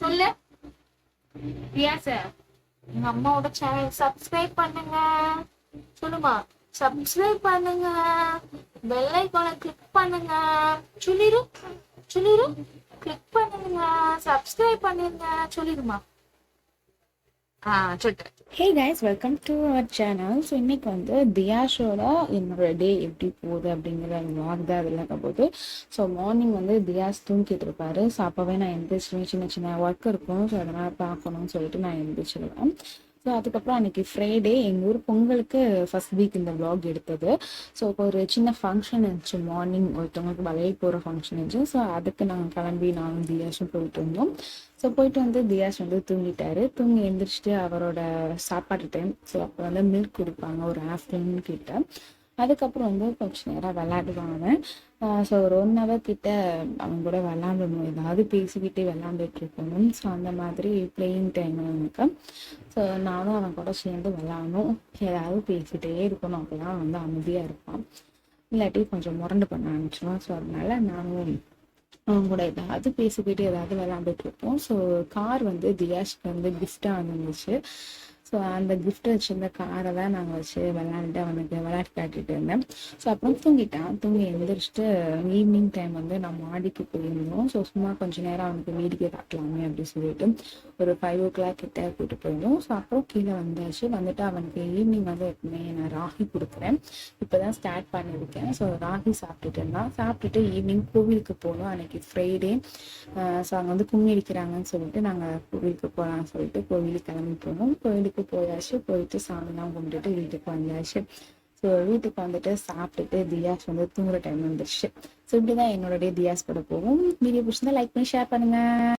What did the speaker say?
சொல்லு பிரியா சார். எங்க அம்மாவோட சேனல் சப்ஸ்கிரைப் பண்ணுங்க. சொல்லுமா, சப்ஸ்கிரைப் பண்ணுங்க, பெல் ஐகானை கிளிக் பண்ணுங்க. சொல்லிரு சொல்லிரு, கிளிக் பண்ணுங்க, சப்ஸ்கிரைப் பண்ணுங்க. சொல்லிருமா. சொல்லிட்டு hey guys, welcome to our channel. So இன்னைக்கு வந்து தியாஷோட என்னோட டே எப்படி போகுது அப்படிங்கிற vlog தான் அதில் இருக்க போகுது. ஸோ மார்னிங் வந்து தியாஸ் தூங்கிட்டு இருப்பாரு. ஸோ அப்போவே நான் எழுந்திரிச்சிருவேன். சின்ன சின்ன ஒர்க் இருக்கும், ஸோ அதனால் பார்க்கணும்னு சொல்லிட்டு நான் எழுந்திரிச்சிருவேன். ஸோ அதுக்கப்புறம் அன்றைக்கி ஃப்ரைடே எங்கள் ஊர் பொங்கலுக்கு ஃபர்ஸ்ட் வீக் இந்த vlog எடுத்தது. ஸோ இப்போ ஒரு சின்ன ஃபங்க்ஷன் இருந்துச்சு, மார்னிங் ஒருத்தவங்களுக்கு வளையல் போகிற ஃபங்க்ஷன் இருந்துச்சு. ஸோ அதுக்கு நாங்கள் கிளம்பி நானும் தியாஷும் போயிட்டு இருந்தோம். ஸோ போயிட்டு வந்து தியாஷ் வந்து தூங்கிட்டாரு. தூங்கி எழுந்திரிச்சிட்டு அவரோட சாப்பாட்டு டைம். ஸோ அப்போ வந்து மில்க் குடிப்பாங்க ஒரு ஆஃப்டர்நூன் கிட்ட. அதுக்கப்புறம் வந்து கொஞ்சம் நேரம் விளையாடுவாங்க. ஸோ ஒரு 1 hour கிட்ட அவங்க கூட விளாண்டணும், ஏதாவது பேசிக்கிட்டே விளாண்டுட்டு இருக்கணும். ஸோ அந்த மாதிரி பிளேயிங் டைம் எனக்கு. ஸோ நானும் அவன் கூட சேர்ந்து விளாடணும், ஏதாவது பேசிகிட்டே இருக்கணும். அப்போ தான் வந்து அமைதியாக இருப்பான். இல்லாட்டி கொஞ்சம் முரண்டு பண்ண ஆரம்பிச்சிடுவான். ஸோ அதனால நானும் அவங்க கூட ஏதாவது பேசிக்கிட்டு ஏதாவது விளாண்டுட்டு இருப்போம். ஸோ கார் வந்து தியாஷ்க்கு வந்து கிஃப்டாக வந்துருந்துச்சு. ஸோ அந்த கிஃப்ட் வச்சிருந்த காரை தான் நாங்கள் வச்சு விளாண்டுட்டு அவனுக்கு விளையாட்டு காட்டிட்டு இருந்தேன். ஸோ அப்புறம் தூங்கிட்டான். தூங்கி எழுந்திரிச்சிட்டு ஈவினிங் டைம் வந்து நான் மாடிக்கு போயிருந்தோம். ஸோ சும்மா கொஞ்சம் நேரம் அவனுக்கு வேடிக்கை காட்டலாமே அப்படின்னு சொல்லிட்டு ஒரு 5 o'clock கிட்ட கூப்பிட்டு போயிருந்தோம். ஸோ அப்புறம் கீழே வந்தாச்சு. வந்துட்டு அவனுக்கு ஈவினிங் வந்து எப்பவுமே நான் ராகி கொடுக்குறேன். இப்போ தான் ஸ்டார்ட் பண்ணியிருக்கேன். ஸோ ராகி சாப்பிட்டுட்டு இருந்தான். சாப்பிட்டுட்டு ஈவினிங் கோவிலுக்கு போகணும், அன்னைக்கு ஃப்ரைடே. ஸோ அங்கே வந்து கும்மி அடிக்கிறாங்கன்னு சொல்லிட்டு நாங்கள் கோவிலுக்கு போகலான்னு சொல்லிட்டு கோவிலுக்கு கிளம்பி போனோம். கோவிலுக்கு போயாச்சு. போயிட்டு சாமிலாம் கும்பிட்டுட்டு வீட்டுக்கு வந்தாச்சு. ஸோ வீட்டுக்கு வந்துட்டு சாப்பிட்டுட்டு தியாஸ் வந்து தூங்குற டைம் வந்துருச்சு. ஸோ இப்படிதான் என்னோட டே தியாஸ் கூட போகும். வீடியோ பிடிச்சிருந்தா லைக் பண்ணி ஷேர் பண்ணுங்க.